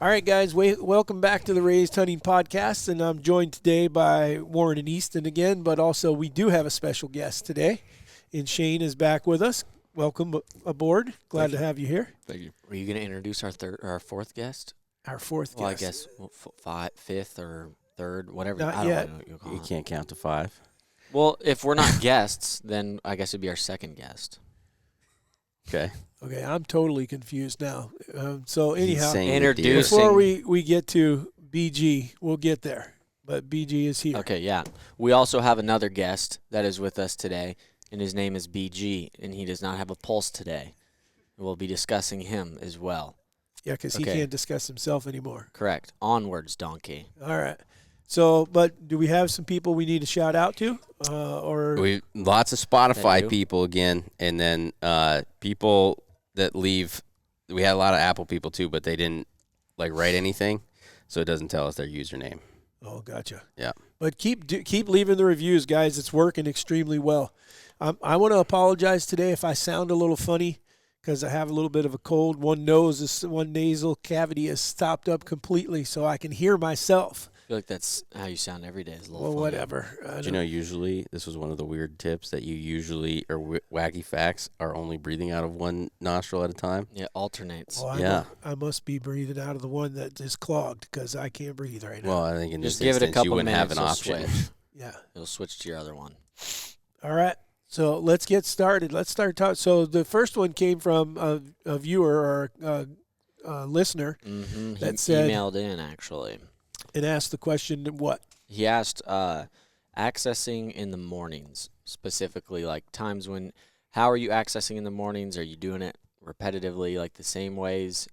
All right, guys, welcome back to the Raised Hunting Podcast, and I'm joined today by Warren and Easton again, but also we do have a special guest today, and Shane is back with us. Welcome aboard. Glad to have you here. Thank you. Were you going to introduce our fourth guest? Our fourth Well, guest. I guess fifth or third, whatever. Not I don't yet. know what you call You it. can't count to 5. Well, if we're not guests, then I guess it'd be our second guest. Okay. Okay, I'm totally confused now. So anyhow, Introducing. before we get to BG, we'll get there. But BG is here. Okay, yeah. We also have another guest that is with us today, and his name is BG, and he does not have a pulse today. We'll be discussing him as well. Yeah, because he Okay. can't discuss himself anymore. Correct. Onwards, donkey. All right. So, but do we have some people we need to shout out to? Or Lots of Spotify do. people again, and then people that leave. We had a lot of Apple people too, but they didn't write anything, so it doesn't tell us their username. Oh, gotcha. Yeah. But keep leaving the reviews, guys. It's working extremely well. I want to apologize today if I sound a little funny because I have a little bit of a cold. One nasal cavity is stopped up completely, so I can hear myself. I feel like that's how you sound every day. Is a little Well, funny. whatever. Do you know usually this was one of the weird tips that you usually or wacky facts are only breathing out of one nostril at a time? Yeah, alternates. Well, Yeah. I must be breathing out of the one that is clogged because I can't breathe right now. Well, I think in Just this give it a instance you couple wouldn't have minutes. an It'll option. switch. Yeah. It'll switch to your other one. All right. So let's get started. Let's start talking. So the first one came from a viewer or a listener Mm-hmm. that He said emailed in, actually. and asked the question, what? He asked accessing in the mornings, specifically, like times when, how are you accessing in the mornings? Are you doing it repetitively, like the same ways?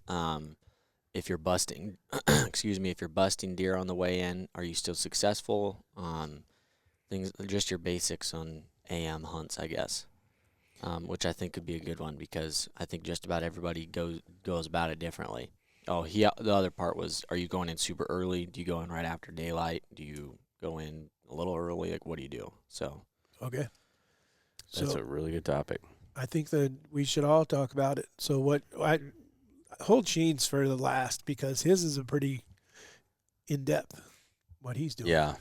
If you're busting, if you're busting deer on the way in, are you still successful? Things, just your basics on AM hunts, I guess, which I think could be a good one because I think just about everybody goes about it differently. Oh, the other part was, are you going in super early? Do you go in right after daylight? Do you go in a little early? Like, what do you do? So, Okay. That's So a really good topic. I think that we should all talk about it. So what I hold Shane's for the last because his is a pretty in-depth what he's doing. Yeah.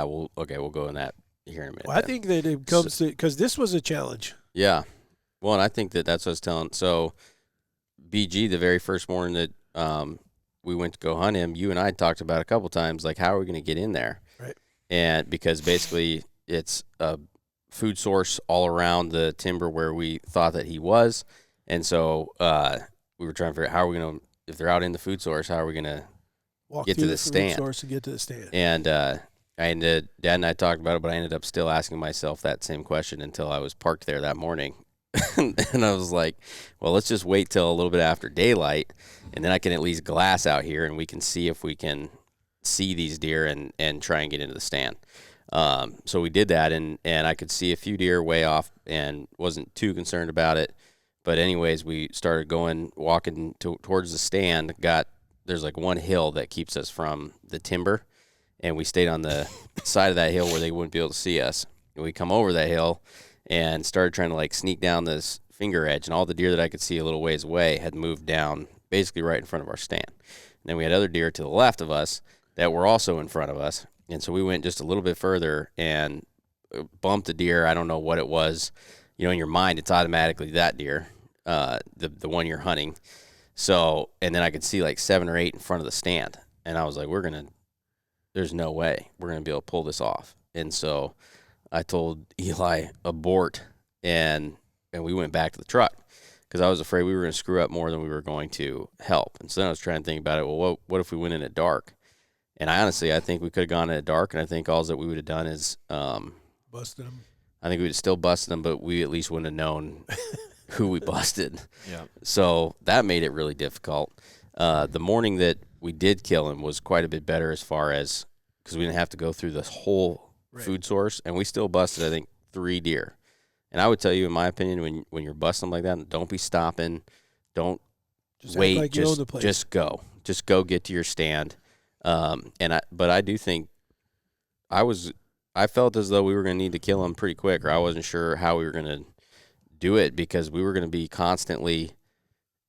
We'll go in that here in a minute. Well, I then. think that it comes to because this was a challenge. Yeah. Well, and I think that's what I was telling. So, BG, the very first morning that we went to go hunt him, you and I talked about a couple times, like, how are we going to get in there? Right. And because basically it's a food source all around the timber where we thought that he was. And so we were trying to figure out how are we going to, if they're out in the food source, how are we going to Walk get through to the food stand? source and get to the stand. And Dad and I talked about it, but I ended up still asking myself that same question until I was parked there that morning. And I was like, well, let's just wait till a little bit after daylight, and then I can at least glass out here, and we can see if we can see these deer and try and get into the stand. So we did that, and I could see a few deer way off and wasn't too concerned about it. But anyways, we started walking towards the stand. There's like one hill that keeps us from the timber, and we stayed on the side of that hill where they wouldn't be able to see us. And we come over that hill and started trying to sneak down this finger edge, and all the deer that I could see a little ways away had moved down basically right in front of our stand. And then we had other deer to the left of us that were also in front of us, and so we went just a little bit further and bumped a deer. I don't know what it was. In your mind, it's automatically that deer, the one you're hunting. So, and then I could see 7 or 8 in front of the stand, and I was like, there's no way we're going to be able to pull this off. And so I told Eli, abort, and we went back to the truck because I was afraid we were going to screw up more than we were going to help. And so then I was trying to think about it. Well, what if we went in at dark? And I think we could have gone in at dark, and I think all that we would have done is Busted them. I think we would have still busted them, but we at least wouldn't have known who we busted. Yeah. So that made it really difficult. The morning that we did kill him was quite a bit better as far as because we didn't have to go through this whole food source, and we still busted, I think, 3 deer. And I would tell you, in my opinion, when you're busting them like that, don't be stopping. Don't Just wait. act like you own the place. Just go. Just go get to your stand. But I do think I felt as though we were going to need to kill him pretty quick, or I wasn't sure how we were going to do it because we were going to be constantly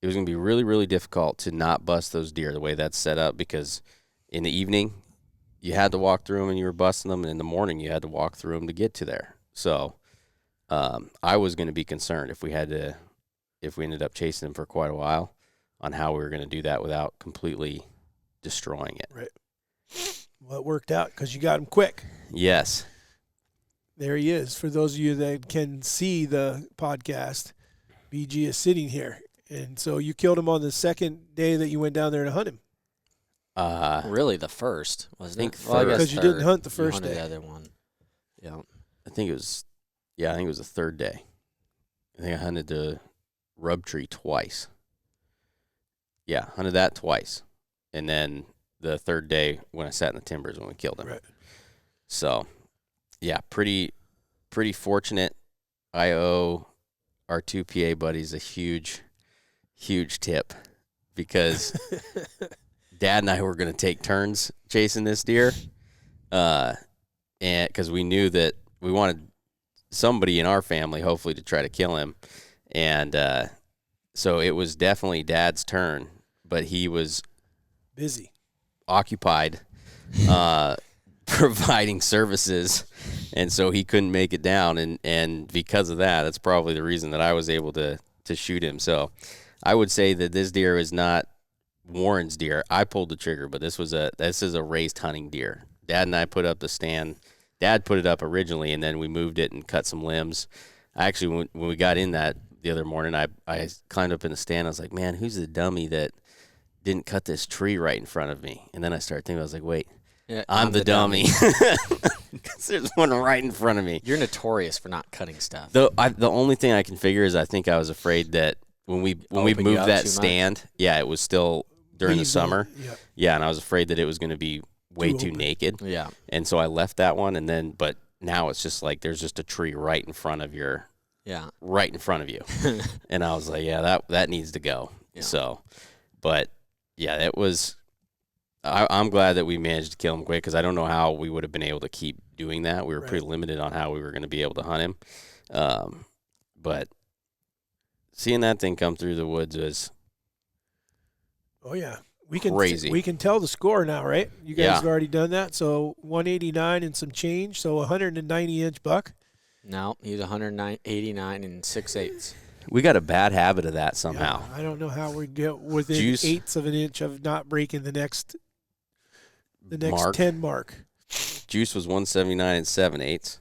it was going to be really, really difficult to not bust those deer the way that's set up, because in the evening you had to walk through them and you were busting them, and in the morning you had to walk through them to get to there. So I was going to be concerned if we ended up chasing them for quite a while on how we were going to do that without completely destroying it. Right. Well, it worked out because you got him quick. Yes. There he is. For those of you that can see the podcast, BG is sitting here. And so you killed him on the second day that you went down there to hunt him. Really, the first, wasn't it? Well, I guess because you didn't hunt the You first hunted day. the other one. Yeah. I think it was the third day. I think I hunted the rub tree twice. Yeah, hunted that twice. And then the third day when I sat in the timbers when we killed him. Right. So, yeah, pretty fortunate. I owe our two PA buddies a huge tip, because Dad and I were going to take turns chasing this deer, and because we knew that we wanted somebody in our family, hopefully, to try to kill him, and so it was definitely Dad's turn, but he was busy, occupied, providing services, and so he couldn't make it down, and because of that, that's probably the reason that I was able to shoot him. So I would say that this deer is not Warren's deer. I pulled the trigger, but this is a raised hunting deer. Dad and I put up the stand. Dad put it up originally, and then we moved it and cut some limbs. Actually, when we got in that the other morning, I climbed up in the stand. I was like, man, who's the dummy that didn't cut this tree right in front of me? And then I started thinking, I was like, wait, yeah, I'm the dummy. Because there's one right in front of me. You're notorious for not cutting stuff. The only thing I can figure is I think I was afraid that when we moved that stand, yeah, it was still during the summer. Yeah, and I was afraid that it was going to be way too naked. Yeah. And so I left that one, and then, but now it's just like there's just a tree right in front of you. And I was like, yeah, that needs to go. Yeah. So, but yeah, it was. I'm glad that we managed to kill him quick, because I don't know how we would have been able to keep doing that. We were pretty limited on how we were going to be able to hunt him. But seeing that thing come through the woods was crazy. We can tell the score now, right? You guys have already done that. So 189 and some change. So 190-inch buck. No, he's 189 and 6/8. We got a bad habit of that somehow. Yeah, I don't know how we get within eighths of an inch of not breaking the next mark. 10 mark. Juice was 179 and 7/8.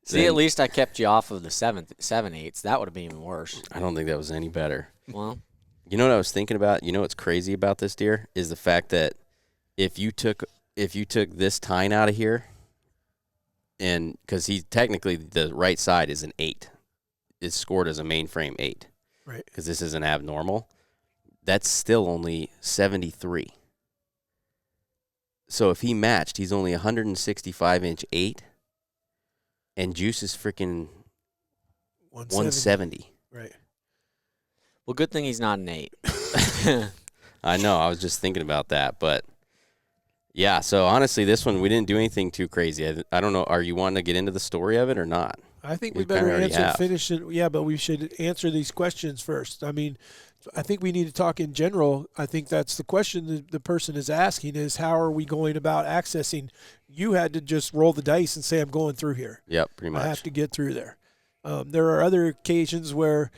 See, at least I kept you off of the 7/8. That would have been even worse. I don't think that was any better. Well, you know what I was thinking about? You know what's crazy about this deer is the fact that if you took this tine out of here, and because he technically the right side is an 8, it's scored as a mainframe 8, right? Because this isn't abnormal. That's still only 73. So if he matched, he's only 165-inch 8, and Juice is freaking 170. Right. Well, good thing he's not an 8. I know. I was just thinking about that, but yeah. So honestly, this one we didn't do anything too crazy. I don't know. Are you wanting to get into the story of it or not? I think we better finish it. Yeah, but we should answer these questions first. I mean, I think we need to talk in general. I think that's the question the person is asking is, how are we going about accessing? You had to just roll the dice and say, I'm going through here. Yep, pretty much. I have to get through there. There are other occasions where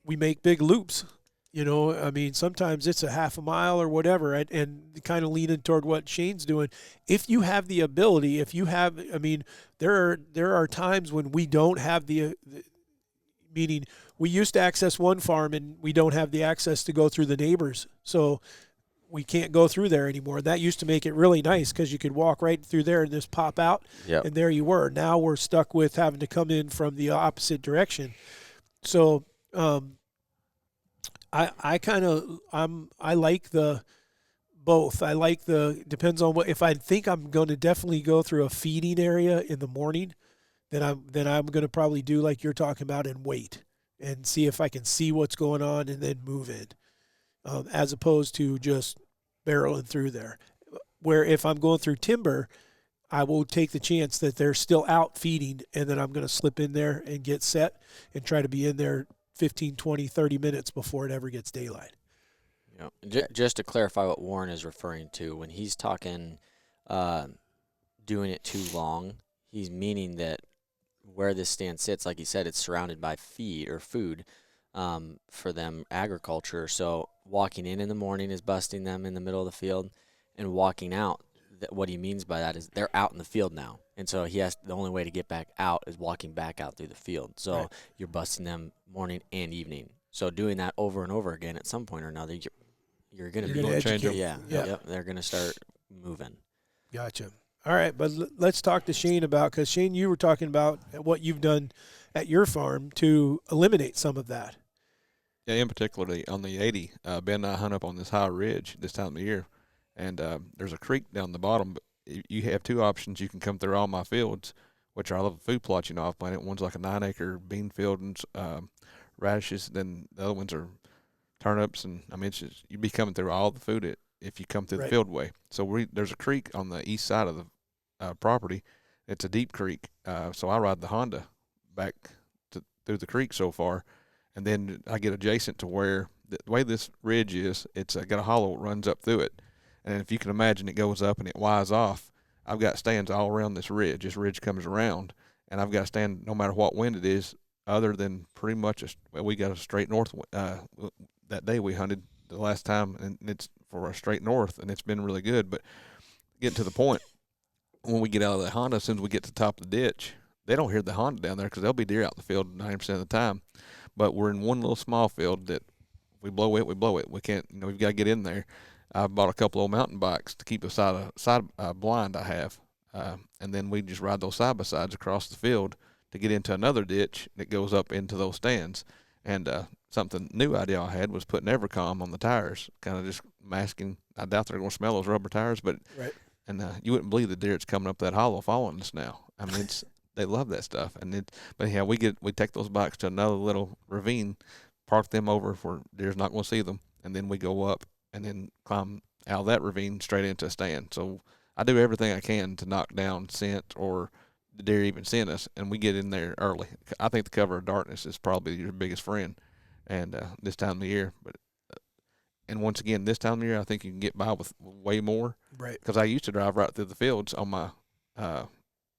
we make big loops. You know, I mean, sometimes it's a half a mile or whatever, and kind of leaning toward what Shane's doing. If you have the ability, there are times when we don't have the meaning we used to access one farm and we don't have the access to go through the neighbors. So we can't go through there anymore. That used to make it really nice because you could walk right through there and just pop out, and there you were. Now we're stuck with having to come in from the opposite direction. So, I like the both. I like depends on what. If I think I'm going to definitely go through a feeding area in the morning, then I'm going to probably do like you're talking about and wait and see if I can see what's going on and then move in, as opposed to just barreling through there. Where if I'm going through timber, I will take the chance that they're still out feeding, and then I'm going to slip in there and get set and try to be in there 15, 20, 30 minutes before it ever gets daylight. Just to clarify what Warren is referring to, when he's talking doing it too long, he's meaning that where this stand sits, like he said, it's surrounded by feed or food for them, agriculture. So walking in the morning is busting them in the middle of the field, and walking out, what he means by that is they're out in the field now. And so the only way to get back out is walking back out through the field. So you're busting them morning and evening. So doing that over and over again at some point or another, you're going to be educate them. Yeah. Yep, they're going to start moving. Gotcha. All right, but let's talk to Shane about, because Shane, you were talking about what you've done at your farm to eliminate some of that. Yeah, in particular on the 80, Ben and I hunt up on this high ridge this time of year, and there's a creek down the bottom. But you have two options. You can come through all my fields, which are all the food plots, I've planted. One's like a 9-acre bean field and radishes. Then the other ones are turnips, and it's just, you'd be coming through all the food if you come through the fieldway. So there's a creek on the east side of the property. It's a deep creek, so I ride the Honda back through the creek so far, and then I get adjacent to where the way this ridge is. It's got a hollow that runs up through it, and if you can imagine, it goes up and it wise off. I've got stands all around this ridge. This ridge comes around, and I've got to stand no matter what wind it is, other than pretty much we got a straight north. That day we hunted the last time, and it's for a straight north, and it's been really good. But getting to the point, when we get out of the Honda, as soon as we get to the top of the ditch, they don't hear the Honda down there because there'll be deer out in the field 90% of the time. But we're in one little small field that if we blow it, we blow it. We can't, we've got to get in there. I bought a couple of mountain bikes to keep a side blind I have, and then we just ride those side-by-sides across the field to get into another ditch that goes up into those stands. And something new idea I had was putting Evercom on the tires, kind of just masking. I doubt they're going to smell those rubber tires, but and you wouldn't believe the deer that's coming up that hollow following us now. They love that stuff. But yeah, we take those bikes to another little ravine, park them over where deer's not going to see them, and then we go up and then climb out of that ravine straight into a stand. So I do everything I can to knock down scent or the deer even seeing us, and we get in there early. I think the cover of darkness is probably your biggest friend, and this time of the year. But and once again, this time of year, I think you can get by with way more. Right. Because I used to drive right through the fields on my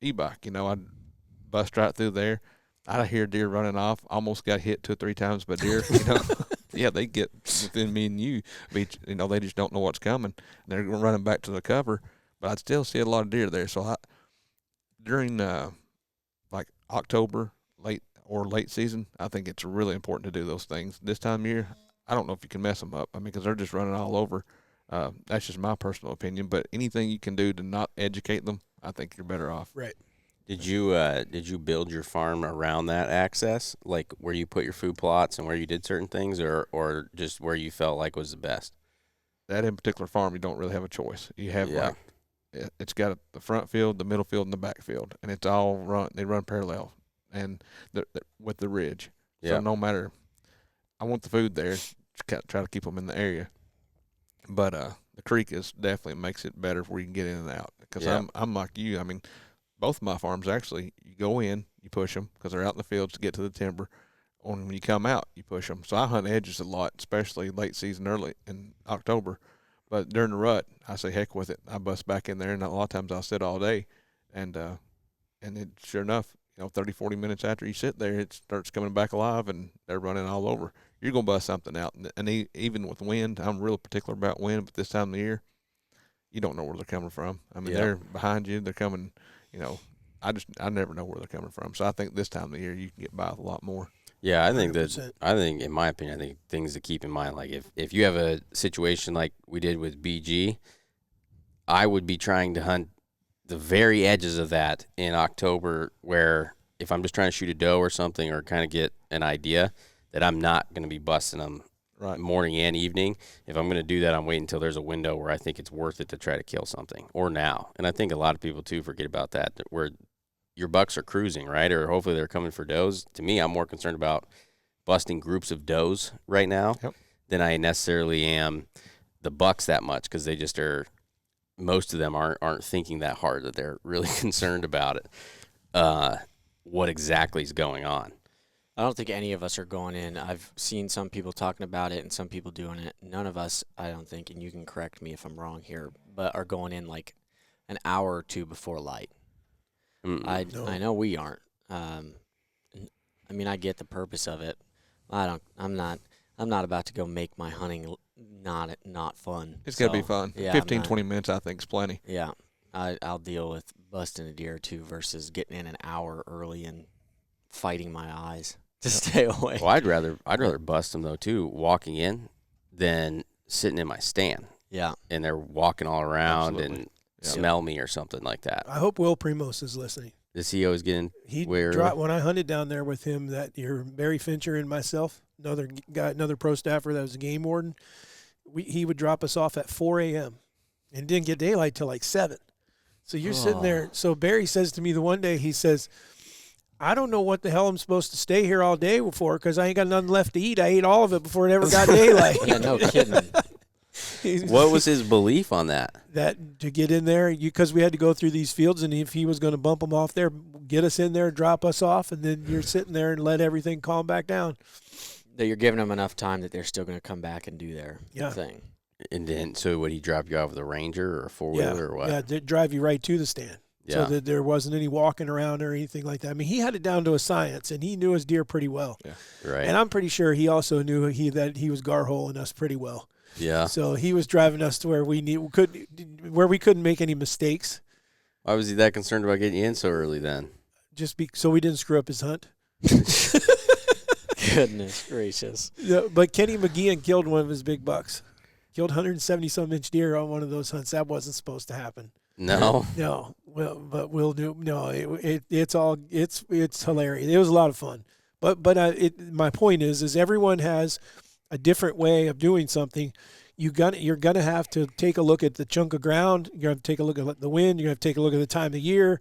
e-bike. I'd bust right through there. I'd hear deer running off. Almost got hit 2 or 3 times by deer. Yeah, they get within me and you. They just don't know what's coming. They're running back to the cover, but I'd still see a lot of deer there. So during like October, late season, I think it's really important to do those things. This time of year, I don't know if you can mess them up. Because they're just running all over. That's just my personal opinion. But anything you can do to not educate them, I think you're better off. Right. Did you build your farm around that access, like where you put your food plots and where you did certain things, or just where you felt like was the best? That in particular farm, you don't really have a choice. You have it's got the front field, the middle field, and the back field, and it's all they run parallel, and with the ridge. So no matter, I want the food there, try to keep them in the area, but the creek definitely makes it better where you can get in and out. Because I'm like you. Both of my farms, actually, you go in, you push them because they're out in the fields to get to the timber. And when you come out, you push them. So I hunt edges a lot, especially late season, early in October. But during the rut, I say heck with it. I bust back in there, and a lot of times I'll sit all day. And it, sure enough, 30, 40 minutes after you sit there, it starts coming back alive, and they're running all over. You're going to bust something out. And even with wind, I'm real particular about wind, but this time of the year, you don't know where they're coming from. They're behind you. They're coming. I never know where they're coming from. So I think this time of the year you can get by with a lot more. Yeah, I think 100%. in my opinion, things to keep in mind, like if you have a situation like we did with BG, I would be trying to hunt the very edges of that in October, where if I'm just trying to shoot a doe or something or kind of get an idea, that I'm not going to be busting them morning and evening. If I'm going to do that, I'm waiting until there's a window where I think it's worth it to try to kill something, or now. And I think a lot of people too forget about that, where your bucks are cruising, right? Or hopefully they're coming for does. To me, I'm more concerned about busting groups of does right now than I necessarily am the bucks that much, because they just are. Most of them aren't thinking that hard, that they're really concerned about it. What exactly is going on? I don't think any of us are going in. I've seen some people talking about it and some people doing it. None of us, I don't think, and you can correct me if I'm wrong here, but are going in like an hour or two before light. No. I know we aren't. I mean, I get the purpose of it. I'm not about to go make my hunting not fun. It's got to be fun. Yeah, 15, 20 minutes, I think, is plenty. Yeah, I'll deal with busting a deer or two versus getting in an hour early and fighting my eyes to stay away. Well, I'd rather bust them though too, walking in, than sitting in my stand. Yeah, And they're walking all around Absolutely. and Yeah. smell me or something like that. I hope Will Primos is listening. Does he always get in? He Where- dropped when I hunted down there with him that year. Barry Fincher and myself, another guy, another pro staffer that was a game warden. He would drop us off at 4 a.m. and didn't get daylight till like 7. So you're sitting there. So Barry says to me the one day, he says, I don't know what the hell I'm supposed to stay here all day for because I ain't got nothing left to eat. I ate all of it before it ever got daylight. yeah, no kidding. What was his belief on that? That to get in there, because we had to go through these fields, and if he was going to bump them off there, get us in there, drop us off, and then you're sitting there and let everything calm back down. That you're giving them enough time that they're still going to come back and do their Yeah. thing. And then, so would he drop you off with a Ranger or a four-wheeler or what? Yeah, to drive you right to the stand. So that there wasn't any walking around or anything like that. I mean, he had it down to a science, and he knew his deer pretty well. Yeah. Right. And I'm pretty sure he also knew that he was gar-holing us pretty well. Yeah. So he was driving us to where we couldn't make any mistakes. Why was he that concerned about getting you in so early then? So we didn't screw up his hunt. Goodness gracious. Yeah, but Kenny McGeehan killed one of his big bucks. Killed 170-some inch deer on one of those hunts. That wasn't supposed to happen. No. No, well, but we'll do. No, it's hilarious. It was a lot of fun. But my point is everyone has a different way of doing something. You're gonna have to take a look at the chunk of ground. You're gonna have to take a look at the wind. You're gonna have to take a look at the time of year.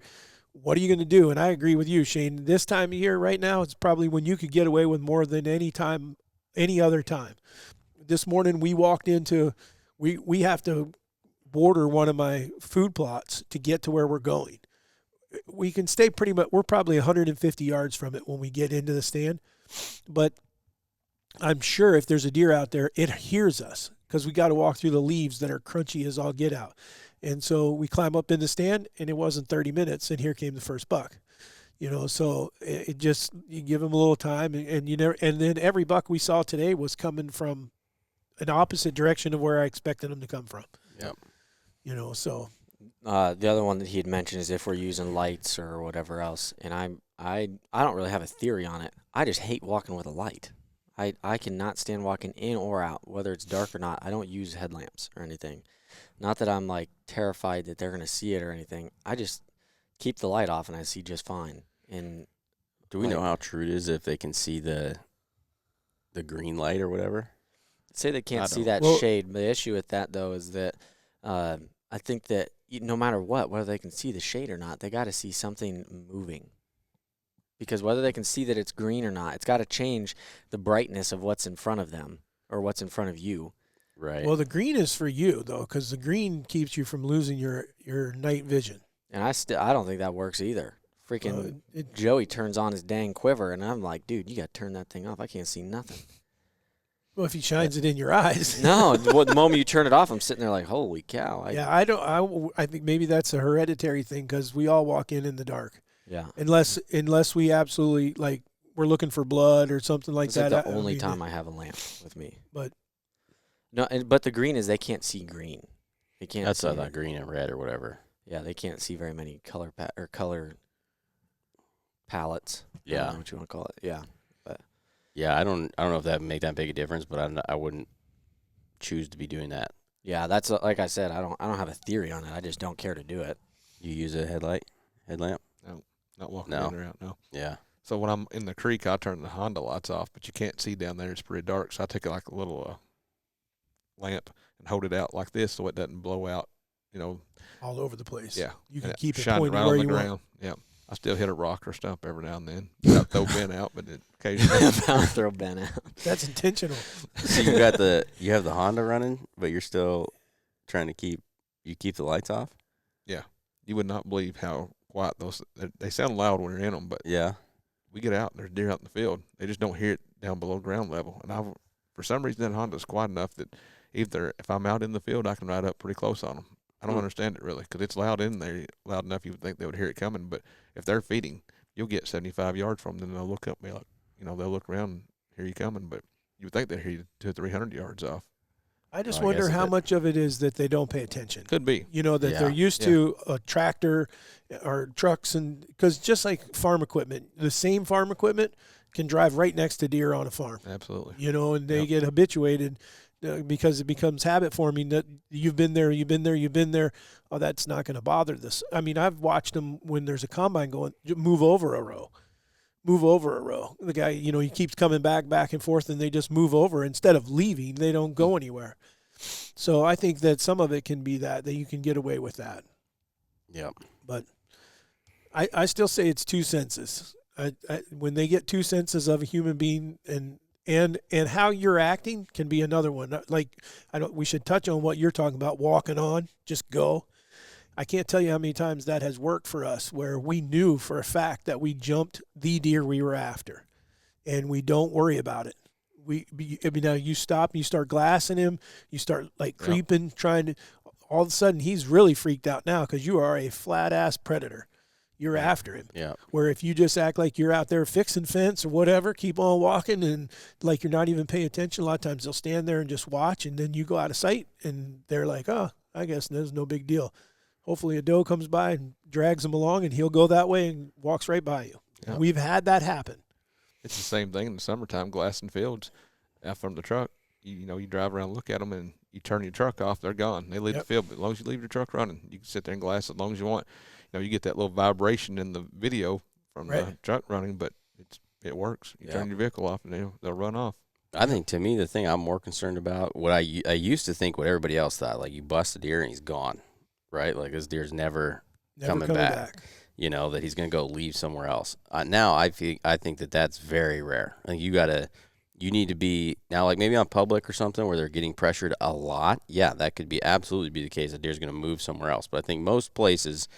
What are you gonna do? And I agree with you, Shane. This time of year, right now, it's probably when you could get away with more than any other time. This morning we walked into. We have to border one of my food plots to get to where we're going. We can stay pretty much, we're probably 150 yards from it when we get into the stand, but I'm sure if there's a deer out there, it hears us because we got to walk through the leaves that are crunchy as all get out. And so we climb up in the stand, and it wasn't 30 minutes, and here came the first buck. So it just, you give them a little time, and then every buck we saw today was coming from an opposite direction of where I expected them to come from. Yep. So The other one that he had mentioned is if we're using lights or whatever else, and I don't really have a theory on it. I just hate walking with a light. I cannot stand walking in or out, whether it's dark or not. I don't use headlamps or anything. Not that I'm like terrified that they're going to see it or anything. I just keep the light off and I see just fine. And Do we know how true it is if they can see the green light or whatever? say they can't see don't. that shade. The issue with that though is that I think that no matter what, whether they can see the shade or not, they got to see something moving. Because whether they can see that it's green or not, it's got to change the brightness of what's in front of them or what's in front of you. Right. well, the green is for you though, because the green keeps you from losing your night vision. And I don't think that works either. Freaking Joey turns on his dang quiver, and I'm like, dude, you got to turn that thing off. I can't see nothing. Well, if he shines it in your eyes. No, the moment you turn it off, I'm sitting there like, holy cow. I think maybe that's a hereditary thing because we all walk in the dark. Yeah. Unless we absolutely like we're looking for blood or something like It's that. like the only time I have a lamp with me. But No, but the green is they can't see green. They can't. That's see not green and red or whatever. Yeah, they can't see very many color palettes. I Yeah. don't know what you want to call it. Yeah. Yeah, I don't know if that would make that big a difference, but I wouldn't choose to be doing that. Yeah, that's like I said. I don't have a theory on it. I just don't care to do it. You use a headlamp? Not walking No. in or out, no. Yeah. So when I'm in the creek, I turn the Honda lights off, but you can't see down there. It's pretty dark, so I take like a little lamp and hold it out like this so it doesn't blow out, all over the place. Yeah. You can and keep it shine pointed right where on the you ground. want. Yeah. I still hit a rock or stump every now and then. Not throw Ben out, but occasionally. I'll throw Ben out. That's intentional. So you have the Honda running, but you're still trying to keep the lights off? You would not believe how quiet they sound loud when you're in them, but Yeah. we get out, there's deer out in the field. They just don't hear it down below ground level. And for some reason, that Honda's quiet enough that either if I'm out in the field, I can ride up pretty close on them. I don't understand it really, because it's loud in there, loud enough you would think they would hear it coming. But if they're feeding, you'll get 75 yards from them, then they'll look up and be like, they'll look around and hear you coming. But you would think they'd hear you 200 or 300 yards off. I just wonder how much of it is that they don't pay attention. Could be. That they're used to a tractor or trucks, and because just like farm equipment, the same farm equipment can drive right next to deer on a farm. Absolutely. And they get habituated because it becomes habit forming that you've been there. Oh, that's not going to bother this. I mean, I've watched them when there's a combine going, move over a row. The guy, he keeps coming back and forth, and they just move over. Instead of leaving, they don't go anywhere. So I think that some of it can be that you can get away with that. Yep. But I still say it's two senses. When they get two senses of a human being and how you're acting can be another one. Like, we should touch on what you're talking about, walking on, just go. I can't tell you how many times that has worked for us, where we knew for a fact that we jumped the deer we were after, and we don't worry about it. Now you stop, you start glassing him, you start like creeping, trying to. All of a sudden, he's really freaked out now because you are a flat ass predator. You're after him. Yeah. Where if you just act like you're out there fixing fence or whatever, keep on walking and like you're not even paying attention, a lot of times they'll stand there and just watch, and then you go out of sight, and they're like, oh, I guess there's no big deal. Hopefully a doe comes by and drags him along, and he'll go that way and walks right by you. Yep. We've had that happen. It's the same thing in the summertime, glassing fields out from the truck. You drive around, look at them, and you turn your truck off, they're gone. They leave the field, but as long as you leave your truck running, you can sit there and glass as long as you want. You get that little vibration in the video from the truck running, but it works. You turn your vehicle off, and they'll run off. I think, to me, the thing I'm more concerned about, what I used to think what everybody else thought, like you bust a deer and he's gone, right? Like this deer's never coming back. That he's going to go leave somewhere else. Now I think that that's very rare. Like you need to be now, like maybe on public or something where they're getting pressured a lot. Yeah, that could be absolutely be the case. A deer's going to move somewhere else. But I think most places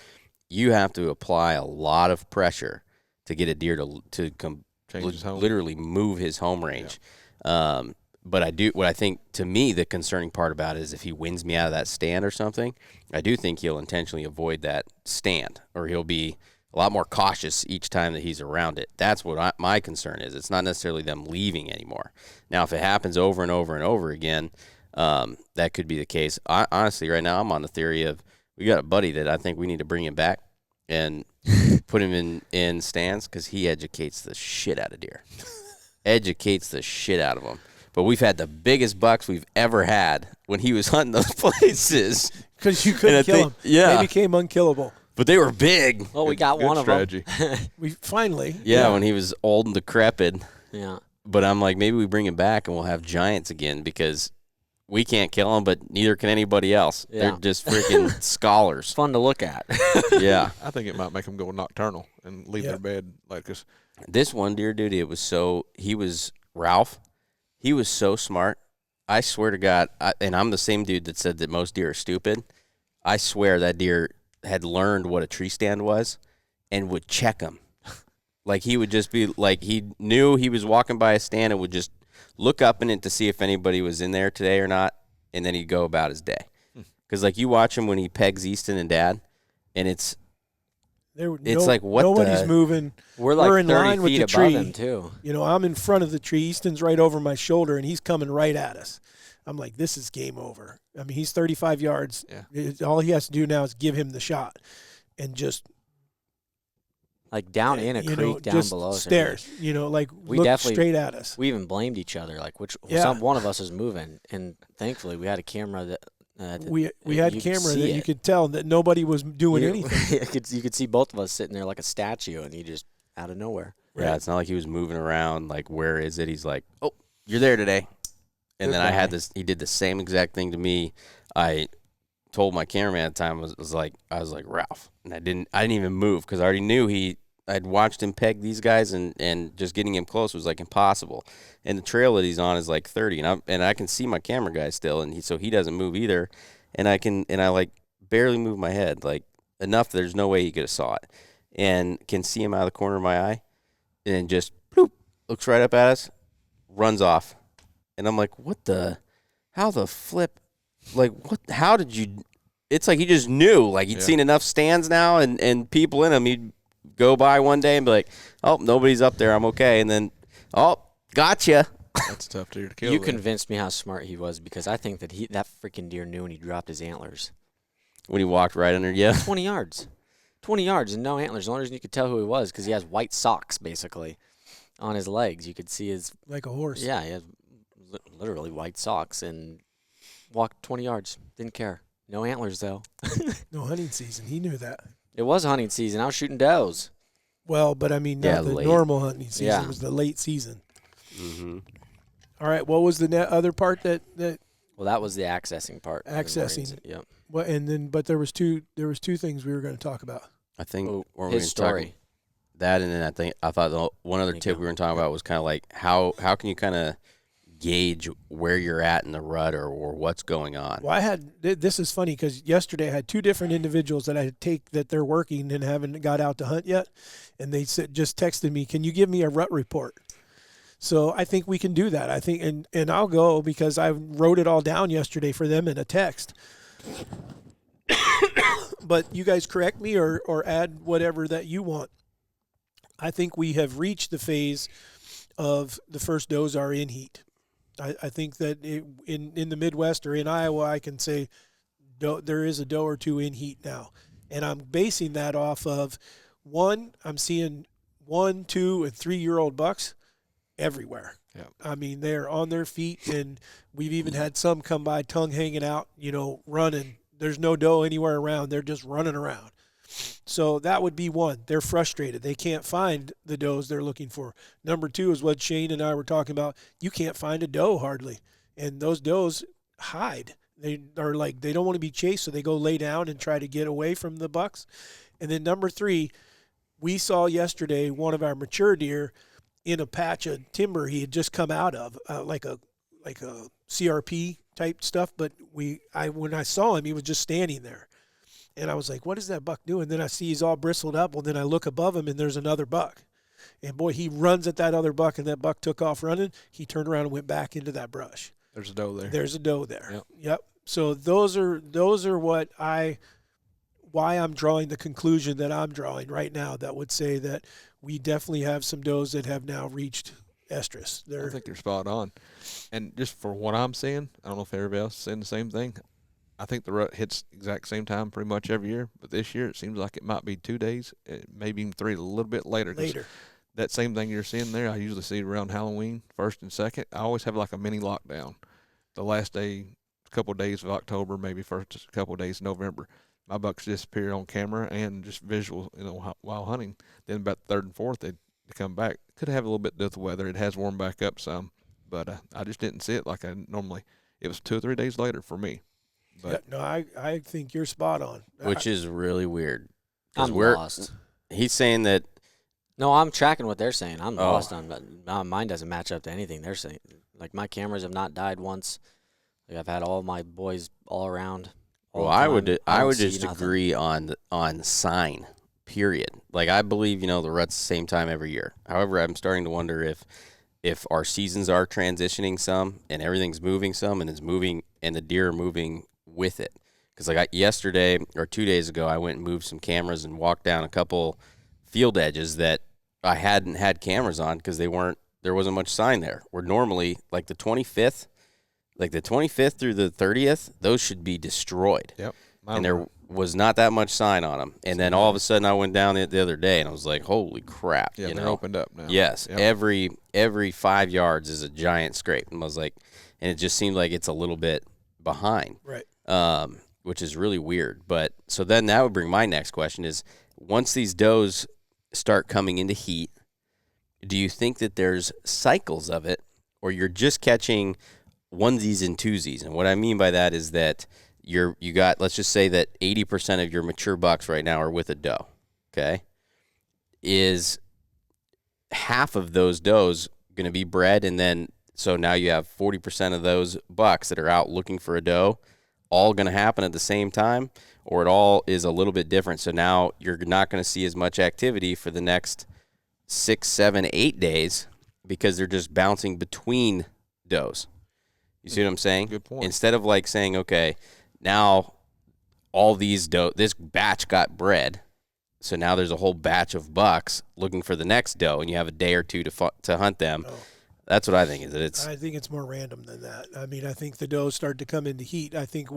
you have to apply a lot of pressure to get a deer to change his home, literally move his home range. Yeah. But what I think, to me, the concerning part about it is if he wins me out of that stand or something, I do think he'll intentionally avoid that stand, or he'll be a lot more cautious each time that he's around it. That's what my concern is. It's not necessarily them leaving anymore. Now, if it happens over and over and over again, that could be the case. Honestly, right now I'm on the theory of we got a buddy that I think we need to bring him back and put him in stands because he educates the shit out of deer. Educates the shit out of them. But we've had the biggest bucks we've ever had when he was hunting those places. Because you couldn't kill them. Yeah. They became unkillable. But they were big. Well, we got one strategy. of them. We finally. Yeah, when he was old and decrepit. Yeah. But I'm like, maybe we bring him back and we'll have giants again because we can't kill them, but neither can anybody else. Yeah. They're just freaking scholars. Fun to look at. Yeah. I think it might make them go nocturnal and leave their bed like this. This one deer, dude, Ralph. He was so smart. I swear to God, and I'm the same dude that said that most deer are stupid. I swear that deer had learned what a tree stand was and would check them. Like he would just be like, he knew he was walking by a stand and would just look up in it to see if anybody was in there today or not, and then he'd go about his day. Because like you watch him when he pegs Easton and Dad, and it's like what nobody's moving. We're in 30 line with feet the above tree. him too. I'm in front of the tree. Easton's right over my shoulder, and he's coming right at us. I'm like, this is game over. I mean, he's 35 yards. Yeah. All he has to do now is give him the shot, and just like down in a creek down just below. Stairs. Look straight at us. We even blamed each other, like one of us is moving, and thankfully we had a camera that. We had camera that you could tell that nobody was doing anything. You could see both of us sitting there like a statue, and he just out of nowhere. Yeah, it's not like he was moving around. Like, where is it? He's like, oh, you're there today. And then I had this. He did the same exact thing to me. I told my cameraman at the time, I was like Ralph, and I didn't even move because I already knew I'd watched him peg these guys, and just getting him close was like impossible. And the trail that he's on is like 30, and I can see my camera guy still, and so he doesn't move either. And I like barely move my head, like enough that there's no way he could have saw it, and can see him out of the corner of my eye. and then just bloop, looks right up at us, runs off. And I'm like, how the flip, like, how did you, it's like he just knew, like he'd seen enough stands now and people in them. He'd go by one day and be like, oh, nobody's up there, I'm okay. And then, oh, gotcha. That's tough deer to kill. You convinced me how smart he was, because I think that that freaking deer knew when he dropped his antlers. When he walked right under you. 20 yards. 20 yards and no antlers. The only reason you could tell who he was because he has white socks, basically, on his legs. You could see his... Like a horse. Yeah, he has literally white socks and walked 20 yards. Didn't care. No antlers, though. No hunting season. He knew that. It was hunting season. I was shooting does. Well, but I mean, not the late. normal hunting season. Yeah. It was the late season. Mm-hmm. All right. What was the other part that Well, that was the accessing part. Accessing. Yep. Well, and then, but there was two things we were going to talk about. I think Oh, weren't his we story. talking that, and then I thought the one other tip we were talking about was kind of like how can you kind of gauge where you're at in the rut or what's going on. Well, I had this is funny because yesterday I had two different individuals that I take that they're working and haven't got out to hunt yet, and they just texted me, "Can you give me a rut report?" So I think we can do that. I think, and I'll go because I wrote it all down yesterday for them in a text. But you guys correct me or add whatever that you want. I think we have reached the phase of the first does are in heat. I think that in the Midwest or in Iowa, I can say there is a doe or two in heat now. And I'm basing that off of, one, I'm seeing 1, 2, and 3-year-old bucks everywhere. Yeah. I mean, they're on their feet, and we've even had some come by, tongue hanging out, running. There's no doe anywhere around. They're just running around. So that would be one. They're frustrated. They can't find the does they're looking for. Number two is what Shane and I were talking about. You can't find a doe hardly. And those does hide. They are like, they don't want to be chased, so they go lay down and try to get away from the bucks. And then number three, we saw yesterday one of our mature deer in a patch of timber he had just come out of, like a CRP type stuff. But when I saw him, he was just standing there. And I was like, what is that buck doing? Then I see he's all bristled up. Well, then I look above him, and there's another buck. And, boy, he runs at that other buck, and that buck took off running. He turned around and went back into that brush. There's a doe there. There's a doe there. Yep. Yep. So those are why I'm drawing the conclusion that I'm drawing right now that would say that we definitely have some does that have now reached estrus. I think you're spot on. And just for what I'm seeing, I don't know if everybody else is saying the same thing. I think the rut hits exact same time pretty much every year, but this year it seems like it might be 2 days, maybe even 3, a little bit later. That same thing you're seeing there, I usually see it around Halloween, 1st and 2nd. I always have like a mini lockdown. The last day, a couple of days of October, maybe first couple of days of November. My bucks disappear on camera and just visual, while hunting. Then about the 3rd and 4th, they come back. Could have a little bit to do with the weather. It has warmed back up some, but I just didn't see it like I normally. It was 2 or 3 days later for me. But no, I think you're spot on. Which is really weird. I'm lost. He's saying that. No, I'm tracking what they're saying. I'm lost on, but mine doesn't match up to anything they're saying. Like, my cameras have not died once. Like, I've had all my boys all around. Well, I would just agree on sign. Period. Like, I believe the rut's the same time every year. However, I'm starting to wonder if our seasons are transitioning some and everything's moving some and it's moving and the deer are moving with it. Because like yesterday or 2 days ago, I went and moved some cameras and walked down a couple field edges that I hadn't had cameras on because there wasn't much sign there. Where normally like the 25th through the 30th, those should be destroyed. Yep. And there was not that much sign on them. And then all of a sudden I went down the other day and I was like, holy crap. Yeah, they're opened up now. Yes. Yep. Every 5 yards is a giant scrape. And I was like, and it just seemed like it's a little bit behind. Right. Which is really weird. But so then that would bring my next question is, once these does start coming into heat, do you think that there's cycles of it, or you're just catching onesies and twosies? And what I mean by that is that you got, let's just say that 80% of your mature bucks right now are with a doe. Okay, is half of those does going to be bred, and then so now you have 40% of those bucks that are out looking for a doe, all going to happen at the same time, or it all is a little bit different. So now you're not going to see as much activity for the next 6, 7, 8 days because they're just bouncing between does. You see what I'm saying? Good point. Instead of like saying, okay, now all these doe, this batch got bred, so now there's a whole batch of bucks looking for the next doe, and you have a day or two to hunt them. Oh. That's what I think is it. I think it's more random than that. I mean, I think the does start to come into heat. I think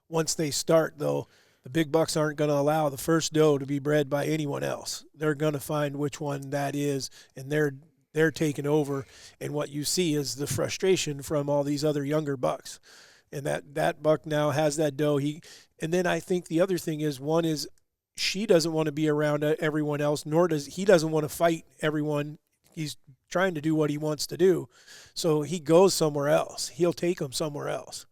once they start, though, the big bucks aren't going to allow the first doe to be bred by anyone else. They're going to find which one that is, and they're taking over. And what you see is the frustration from all these other younger bucks. And that buck now has that doe. And then I think the other thing is, one is she doesn't want to be around everyone else, nor does he doesn't want to fight everyone. He's trying to do what he wants to do. So he goes somewhere else. He'll take them somewhere else,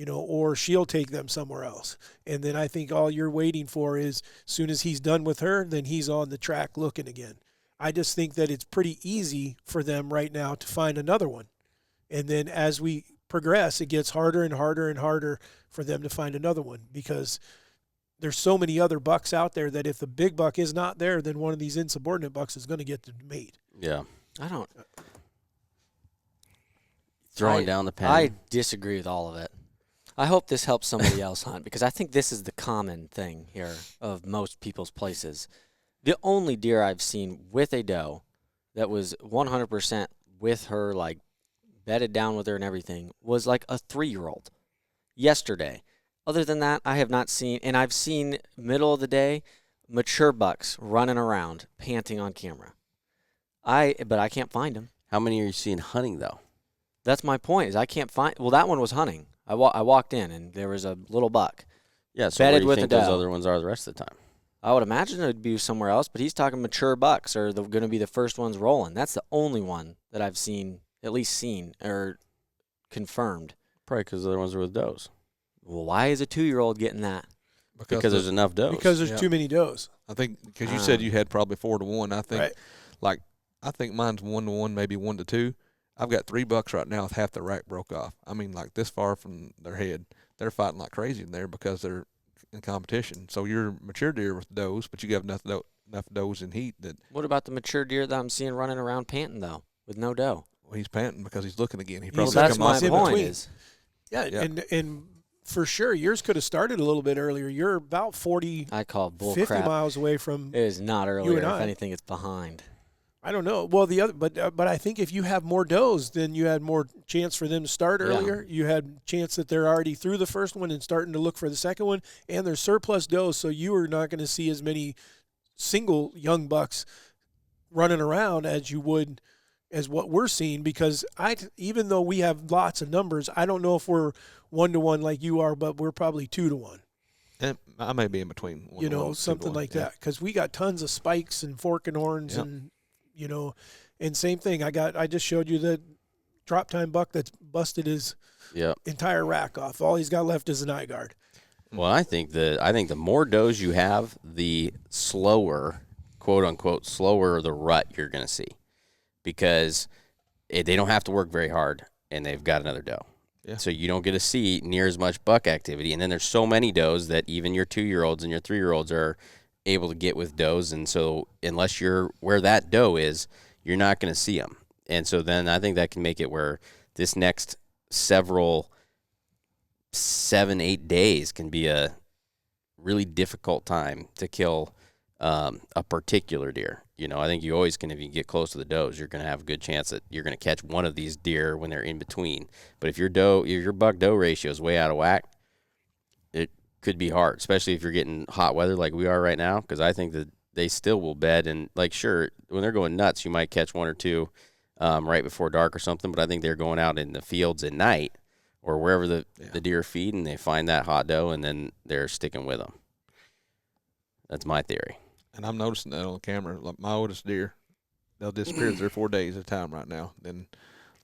or she'll take them somewhere else. And then I think all you're waiting for is as soon as he's done with her, then he's on the track looking again. I just think that it's pretty easy for them right now to find another one. And then as we progress, it gets harder and harder and harder for them to find another one because there's so many other bucks out there that if the big buck is not there, then one of these insubordinate bucks is going to get the mate. Yeah. I don't. Throwing down the pen. I disagree with all of it. I hope this helps somebody else hunt because I think this is the common thing here of most people's places. The only deer I've seen with a doe that was 100% with her, like bedded down with her and everything, was like a 3-year-old yesterday. Other than that, I have not seen, and I've seen middle of the day mature bucks running around panting on camera. But I can't find them. How many are you seeing hunting though? That's my point. Is I can't find. Well, that one was hunting. I walked in and there was a little buck. Yeah, so where bedded do you with think a those doe. other ones are the rest of the time? I would imagine it would be somewhere else, but he's talking mature bucks are going to be the first ones rolling. That's the only one that I've seen, at least seen or confirmed. Probably because the other ones are with does. Well, why is a 2-year-old getting that? Because there's enough does. Because there's too many does. I think because you said you had probably 4 to 1. I think Right. I think mine's 1 to 1, maybe 1 to 2. I've got 3 bucks right now with half the rack broke off. I mean, like this far from their head. They're fighting like crazy in there because they're in competition. So you're mature deer with does, but you have enough does in heat that. What about the mature deer that I'm seeing running around panting though, with no doe? Well, he's panting because he's looking again. He Well, probably that's come my off in point. between. Is Yeah, and for sure, yours could have started a little bit earlier. You're about 40, I call bull 50 crap. miles away from. It is not earlier. and If I. anything, it's behind. I don't know. Well, but I think if you have more does, then you had more chance for them to start earlier. You had chance that they're already through the first one and starting to look for the second one, and there's surplus does, so you are not going to see as many single young bucks running around as you would as what we're seeing. Because even though we have lots of numbers, I don't know if we're 1 to 1 like you are, but we're probably 2 to 1. And I may be in between. 1 to 1, 2 to Something 1. like Yeah. that. Because we got tons of spikes and fork and horns and and same thing. I just showed you the drop time buck that's busted his entire rack off. All he's got left is an eye guard. Well, I think the more does you have, the slower, quote unquote, slower the rut you're going to see, because they don't have to work very hard and they've got another doe. Yeah. So you don't get to see near as much buck activity, and then there's so many does that even your 2-year-olds and your 3-year-olds are able to get with does, and so unless you're where that doe is, you're not going to see them. And so then I think that can make it where this next 7-8 days can be a really difficult time to kill a particular deer. I think you always can, if you get close to the does, you're going to have a good chance that you're going to catch one of these deer when they're in between. But if your buck-doe ratio is way out of whack, it could be hard, especially if you're getting hot weather like we are right now, because I think that they still will bed. And, sure, when they're going nuts, you might catch 1 or 2 right before dark or something, but I think they're going out in the fields at night or wherever the deer feed, and they find that hot doe, and then they're sticking with them. That's my theory. And I'm noticing that on the camera. Like my oldest deer, they'll disappear 3 or 4 days at a time right now. Then,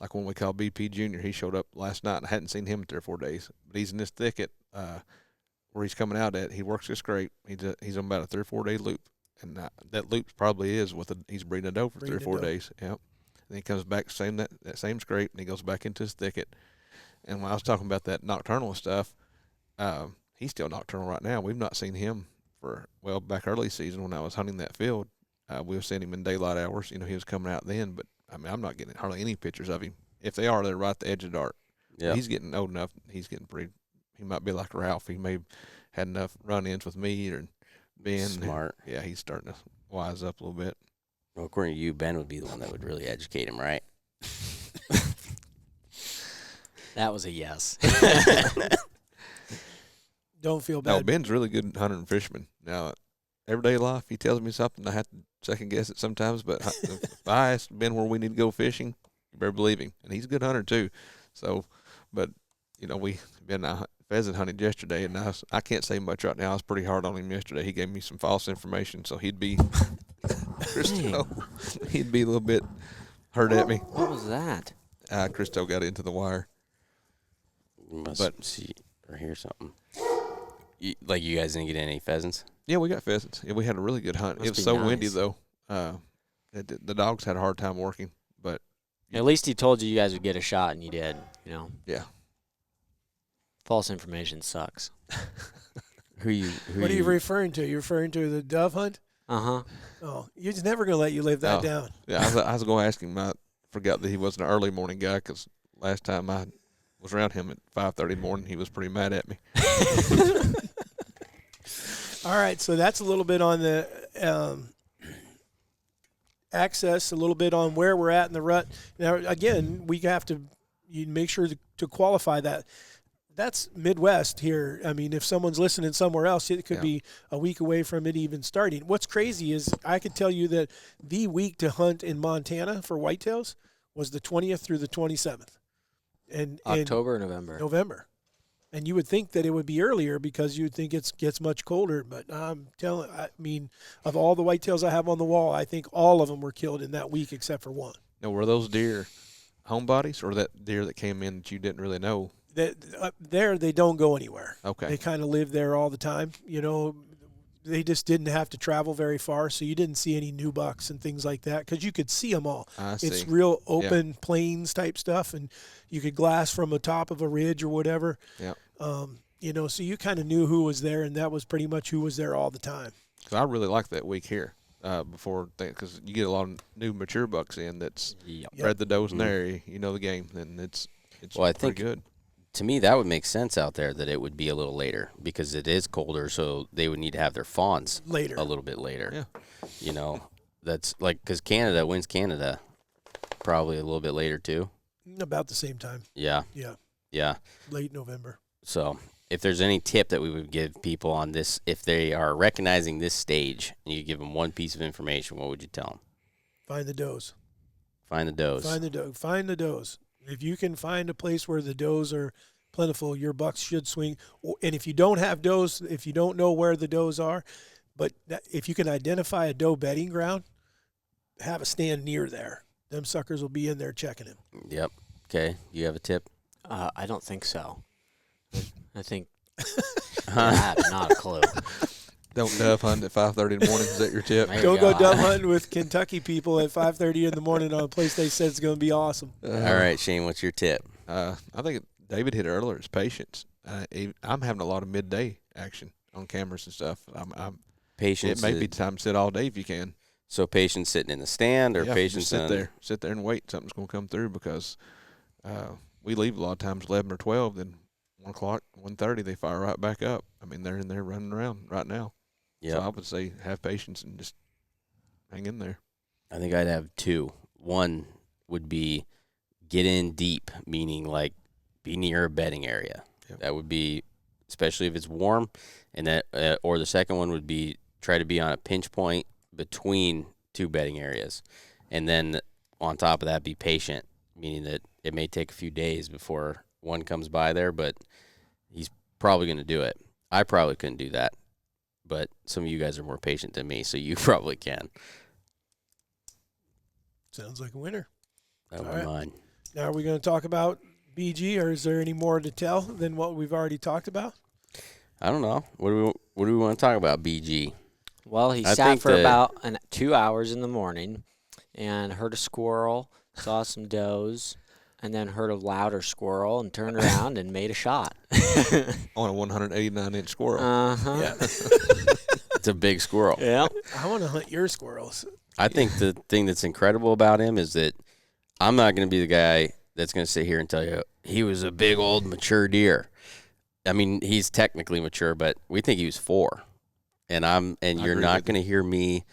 like when we call BP Junior, he showed up last night, and I hadn't seen him in 3 or 4 days. But he's in this thicket where he's coming out at. He works this scrape. He's on about a 3 or 4 day loop, and that loop probably is he's breeding a doe for 3 or 4 days. Yep. And he comes back that same scrape, and he goes back into his thicket. And when I was talking about that nocturnal stuff, he's still nocturnal right now. We've not seen him back early season when I was hunting that field. we've seen him in daylight hours. You know, he was coming out then, but I mean, I'm not getting hardly any pictures of him. If they are, they're right at the edge of the dark. Yeah. He's getting old enough. He's getting pretty. He might be like Ralph. He may have had enough run-ins with me or Ben. Smart. Yeah, he's starting to wise up a little bit. Well, according to you, Ben would be the one that would really educate him, right? That was a yes. Don't feel No, bad. Ben's really good hunter and fisherman. Now, everyday life, he tells me something. I have to second guess it sometimes. But if I ask Ben where we need to go fishing, you better believe him. And he's a good hunter too. So, but you know, we been pheasant hunting yesterday, and I can't say much right now. I was pretty hard on him yesterday. He gave me some false information, so he'd be Christo. He'd be a little bit hurt at me. What was that? Christo got into the wire. You must But- see or hear something. Like you guys didn't get any pheasants? Yeah, we got pheasants. Yeah, we had a really good hunt. Must It was be so windy nice. though. The dogs had a hard time working, but At least he told you guys would get a shot, and you did. You know, yeah. false information sucks. Who What are you referring to? You're referring to the dove hunt? Uh-huh. Oh, you're just never going to let you live that No. down. Yeah, I was going to ask him. I forgot that he wasn't an early morning guy because last time I was around him at 5:30 in the morning, he was pretty mad at me. All right, so that's a little bit on the access, a little bit on where we're at in the rut. Now, again, we have to make sure to qualify that. That's Midwest here. I mean, if someone's listening somewhere else, it could be a week away from it even starting. What's crazy is I could tell you that the week to hunt in Montana for whitetails was the 20th through the 27th. And October or November? November. And you would think that it would be earlier because you would think it gets much colder. But I'm telling, I mean, of all the whitetails I have on the wall, I think all of them were killed in that week except for one. Now, were those deer homebodies or that deer that came in that you didn't really know? There, they don't go anywhere. Okay. They kind of live there all the time. You know, they just didn't have to travel very far, so you didn't see any new bucks and things like that because you could see them all. I see. It's real open plains type stuff, and you could glass from the top of a ridge or whatever. Yeah. You know, so you kind of knew who was there, and that was pretty much who was there all the time. So I really like that week here because you get a lot of new mature bucks in that's bred the does in the area. You know the game, and it's Well, I pretty think good. To me, that would make sense out there that it would be a little later because it is colder, so they would need to have their fawns Later. a little bit later. Yeah. You know, that's like because Canada wins Canada probably a little bit later too. About the same time. Yeah. Yeah. Yeah. Late November. So if there's any tip that we would give people on this, if they are recognizing this stage and you give them one piece of information, what would you tell them? Find the does. Find the does. Find the does. If you can find a place where the does are plentiful, your bucks should swing. And if you don't have does, if you don't know where the does are, but if you can identify a doe bedding ground, have a stand near there. Them suckers will be in there checking him. Yep. Okay. You have a tip? I don't think so. I think I have not a clue. Don't dove hunt at 5:30 in the morning. Is that your tip? There you Don't go go. dove hunting with Kentucky people at 5:30 in the morning on a place they said it's going to be awesome. All right, Shane, what's your tip? I think David hit it earlier. It's patience. I'm having a lot of midday action on cameras and stuff. Patience. It may be time to sit all day if you can. So patience sitting in the stand or Yeah, patience just sit there and wait. Something's going to come through because we leave a lot of times 11 or 12. Then 1 o'clock, 1:30, they fire right back up. I mean, they're in there running around right now. Yeah. So I would say have patience and just hang in there. I think I'd have two. One would be get in deep, meaning like be near a bedding area. Yep. That would be, especially if it's warm, and that, or the second one would be try to be on a pinch point between two bedding areas, and then on top of that, be patient, meaning that it may take a few days before one comes by there, but he's probably going to do it. I probably couldn't do that, but some of you guys are more patient than me, so you probably can. Sounds like a winner. That would All be right. mine. Now, are we going to talk about BG, or is there any more to tell than what we've already talked about? I don't know. What do we want to talk about, BG? Well, he I sat think for that- about 2 hours in the morning and heard a squirrel, saw some does, and then heard a louder squirrel and turned around and made a shot. On a 189-inch squirrel. Uh-huh. Yeah. It's a big squirrel. Yeah. I want to hunt your squirrels. I think the thing that's incredible about him is that I'm not going to be the guy that's going to sit here and tell you he was a big old mature deer. I mean, he's technically mature, but we think he was 4. And you're not going to hear me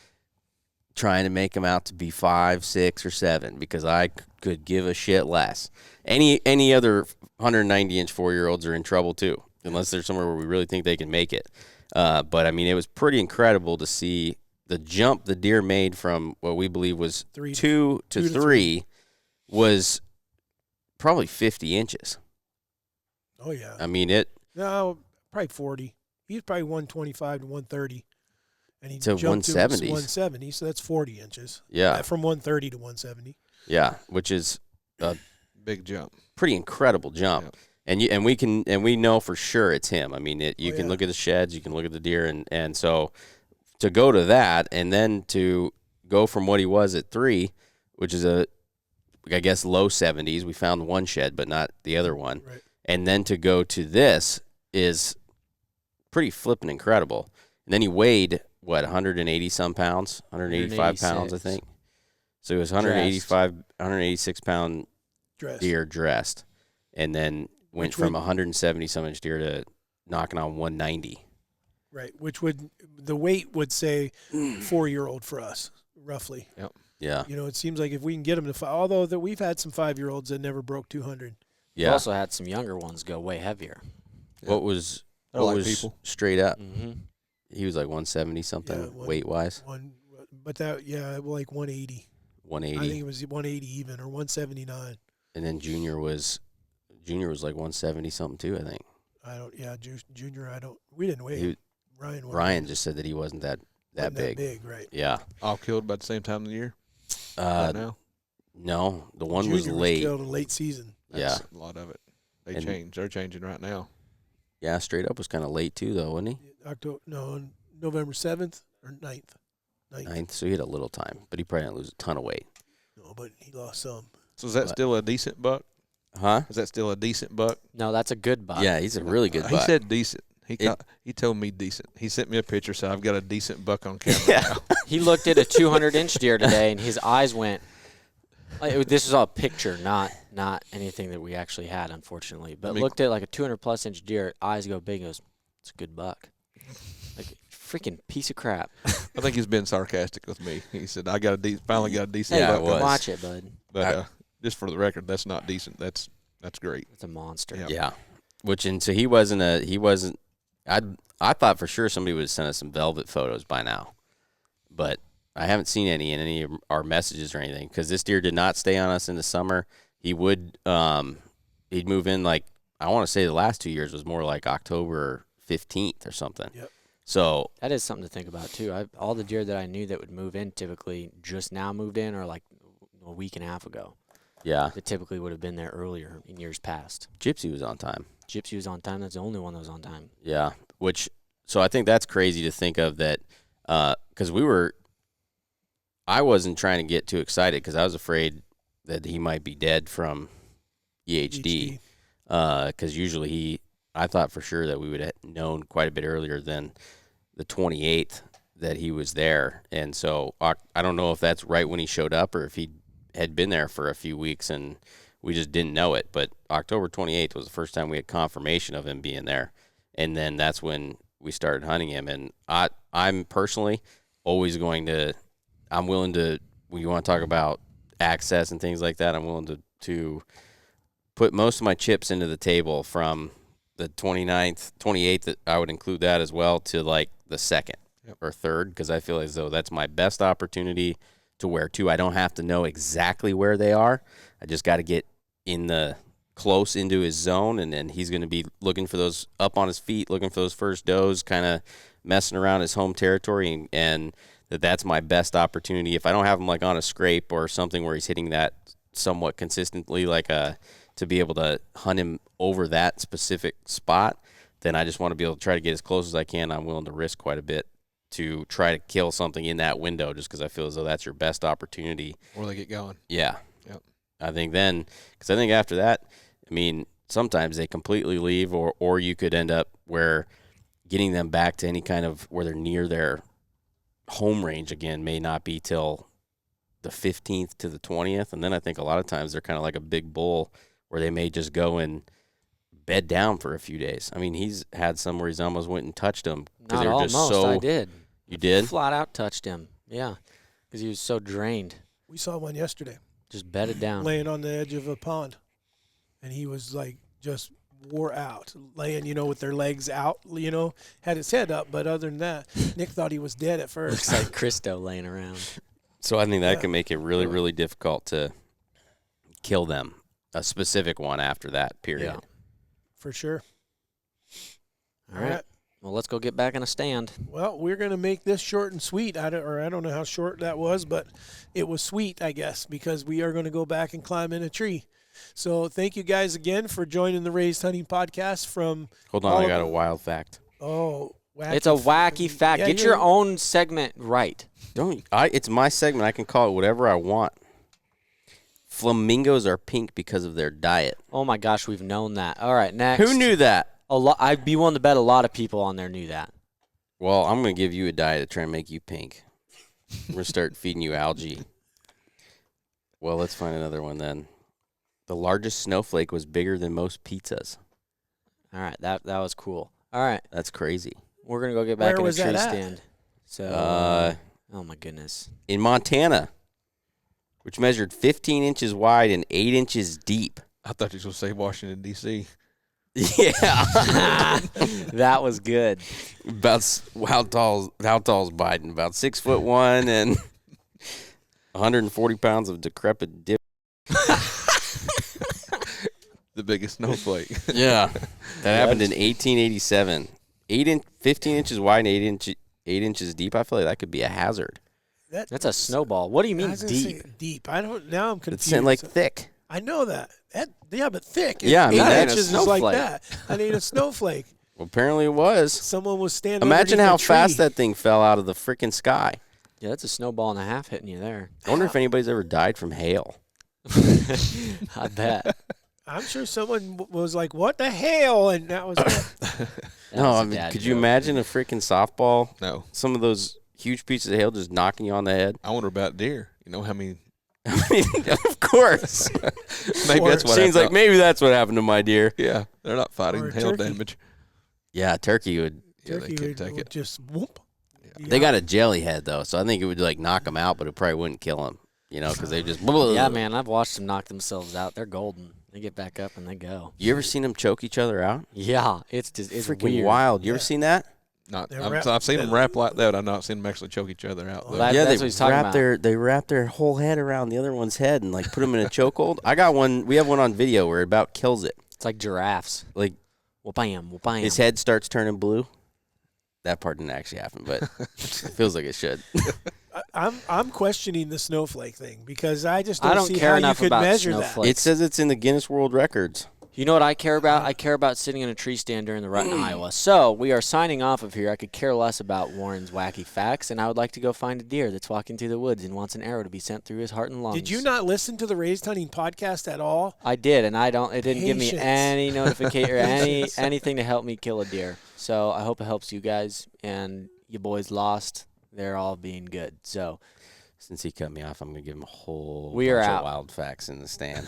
trying to make him out to be 5, 6, or 7 because I could give a shit less. Any other 190-inch 4-year-olds are in trouble too, unless they're somewhere where we really think they can make it. But I mean, it was pretty incredible to see the jump the deer made from what we believe was 2 to 3 was probably 50 inches. Oh yeah. I mean No, probably 40. He's probably 125 to 130. And he To jumped to 170s. 170, so that's 40 inches. Yeah. From 130 to 170. Yeah, which is a Big jump. pretty incredible jump. Yeah. And we know for sure it's him. I mean, you can yeah. look at the sheds, you can look at the deer, and so to go to that, and then to go from what he was at 3, which is I guess low 70s. We found one shed, but not the other one. Right. And then to go to this is pretty flippin' incredible. And then he weighed, 180 some pounds, 185 pounds, I think. So he was 186 pound Dressed. deer dressed, and then went from 170 some inch deer to knocking on 190. Right, the weight would say 4-year-old for us, roughly. Yep. Yeah. You know, it seems like if we can get them to 5, although that we've had some 5-year-olds that never broke 200. We Yeah. also had some younger ones go way heavier. What was They're what like was people. straight up? Mm-hmm. He was like 170 something Yeah, weight wise. But that, like 180. 180. I think it was 180 even, or 179. And then Junior was like 170 something too, I think. Junior, we didn't weigh him. Ryan just said that he wasn't that wasn't big. That big, right. Yeah. All killed about the same time of the year? Right now? No, the one Junior was late. killed in late season. That's a lot of it. They're changing right now. Yeah, straight up was kind of late too, though, wasn't November 7th or 9th. he? 9th, so he had a little time, but he probably didn't lose a ton of weight. No, but he lost some. So is that still a decent buck? Huh? Is that still a decent buck? No, that's a good buck. Yeah, he's a really good He buck. said decent. He told me decent. He sent me a picture, so I've got a decent buck on camera Yeah. now. He looked at a 200-inch deer today, and his eyes went. This is all a picture, not anything that we actually had, unfortunately. But looked at like a 200+ inch deer, eyes go big, and goes, "It's a good buck." Like freaking piece of crap. I think he's been sarcastic with me. He said, "I finally got a decent Yeah, buck." it was. Watch it, bud. But just for the record, that's not decent. That's great. It's a monster. Yeah. Yeah. So he wasn't. I thought for sure somebody would have sent us some velvet photos by now, but I haven't seen any in any of our messages or anything because this deer did not stay on us in the summer. He would he'd move in like I want to say the last 2 years was more like October 15th or something. Yep. So That is something to think about too. All the deer that I knew that would move in typically just now moved in, or like a week and a half ago. yeah, That typically would have been there earlier in years past. Gypsy was on time. Gypsy was on time. That's the only one that was on time. Yeah, so I think that's crazy to think of that because I wasn't trying to get too excited because I was afraid that he might be dead from EHD because usually I thought for sure that we would have known quite a bit earlier than the 28th that he was there. And so I don't know if that's right when he showed up or if he had been there for a few weeks and we just didn't know it. But October 28th was the first time we had confirmation of him being there. And then that's when we started hunting him. And I'm personally always I'm willing to, when you want to talk about access and things like that, I'm willing to put most of my chips into the table from the 29th, 28th, that I would include that as well, to like the 2nd or 3rd, because I feel as though that's my best opportunity to where, too, I don't have to know exactly where they are. I just got to get close into his zone, and then he's going to be looking for those up on his feet, looking for those first does, kind of messing around his home territory, and that's my best opportunity. If I don't have him like on a scrape or something where he's hitting that somewhat consistently, to be able to hunt him over that specific spot, then I just want to be able to try to get as close as I can. I'm willing to risk quite a bit to try to kill something in that window just because I feel as though that's your best opportunity. Or they get going. Yeah. Yep. I think then, because I think after that, I mean, sometimes they completely leave or you could end up where getting them back to any kind of where they're near their home range again may not be till the 15th to the 20th. And then I think a lot of times they're kind of like a big bull where they may just go and bed down for a few days. I mean, he's had some where he's almost went and touched them. Not they were almost, just so, I did. You did? Flat out touched him, yeah, because he was so drained. We saw one yesterday. Just bedded down. Laying on the edge of a pond. And he was like just wore out, laying, with their legs out, had his head up. But other than that, Nick thought he was dead at first. Looks like Christo laying around. So I think that can make it really, really difficult to kill them, a specific one after that period. Yeah. For sure. All right. Well, let's go get back in a stand. Well, we're going to make this short and sweet. I don't know how short that was, but it was sweet, I guess, because we are going to go back and climb in a tree. So thank you guys again for joining the Raised Hunting Podcast from... Hold on, I got a wild fact. Oh, wacky. It's a wacky fact. Yeah, Get your own segment right. It's my segment. I can call it whatever I want. Flamingos are pink because of their diet. Oh, my gosh, we've known that. All right, next. Who knew that? I'd be willing to bet a lot of people on there knew that. Well, I'm going to give you a diet to try and make you pink. We're going to start feeding you algae. Well, let's find another one then. The largest snowflake was bigger than most pizzas. All right, that was cool. All right. That's crazy. We're going to go get back Where in a was tree that at? stand. So, oh, my goodness. In Montana, which measured 15 inches wide and 8 inches deep. I thought you were going to say Washington, D.C. Yeah. That was good. How tall is Biden? About 6'1" and 140 pounds of decrepit dip. The biggest snowflake. Yeah. That happened in 1887. 15 inches wide and 8 inches deep. I feel like that could be a hazard. That's a snowball. What do you mean deep? Deep. Now I'm confused. It's like thick. I know that. Yeah, but thick. Yeah, I mean, 8 that's inches a is like snowflake. that. I need a snowflake. Well, apparently it was. Someone was standing Imagine underneath how a tree. fast that thing fell out of the freaking sky. Yeah, that's a snowball and a half hitting you there. I wonder if anybody's ever died from hail. I bet. I'm sure someone was like, "What the hell?" And that was it. No, I mean, could you imagine a freaking softball? No. Some of those huge pieces of hail just knocking you on the head. I wonder about deer. You know how many... I mean, of course. Maybe that's what Shane's like, maybe that's what happened to my deer. Yeah, they're not fighting Or a hail turkey. damage. Yeah, turkey would. Yeah, they Turkey couldn't take would it. just whoop. They got a jelly head though, so I think it would like knock them out, but it probably wouldn't kill them. Because they just. Yeah, man, I've watched them knock themselves out. They're golden. They get back up and they go. You ever seen them choke each other out? Yeah, it's Freaking weird. wild. You ever seen that? Not. They're I've seen them rap like that. I've not seen them actually choke each other out. Well, though. that- Yeah, that's they what he's talking wrap about. they wrap their whole head around the other one's head and like put them in a chokehold. I got one. We have one on video where it about kills it. It's like giraffes. Like Well, bam, well, bam. his head starts turning blue. That part didn't actually happen, but it feels like it should. I'm questioning the snowflake thing because I just I don't don't see care how you enough could about measure snowflakes. It says it's in the Guinness World Records. You know what I care about? I care about sitting in a tree stand during the rut in Iowa. So we are signing off of here. I could care less about Warren's wacky facts, and I would like to go find a deer that's walking through the woods and wants an arrow to be sent through his heart and lungs. that. Did you not listen to the Raised Hunting podcast at all? I did, and I don't. It didn't give me Patience. any notification or Patience. anything to help me kill a deer. So I hope it helps you guys. And you boys lost. They're all being good. So Since he cut me off, I'm going to give him a whole We are bunch out. of wild facts in the stand.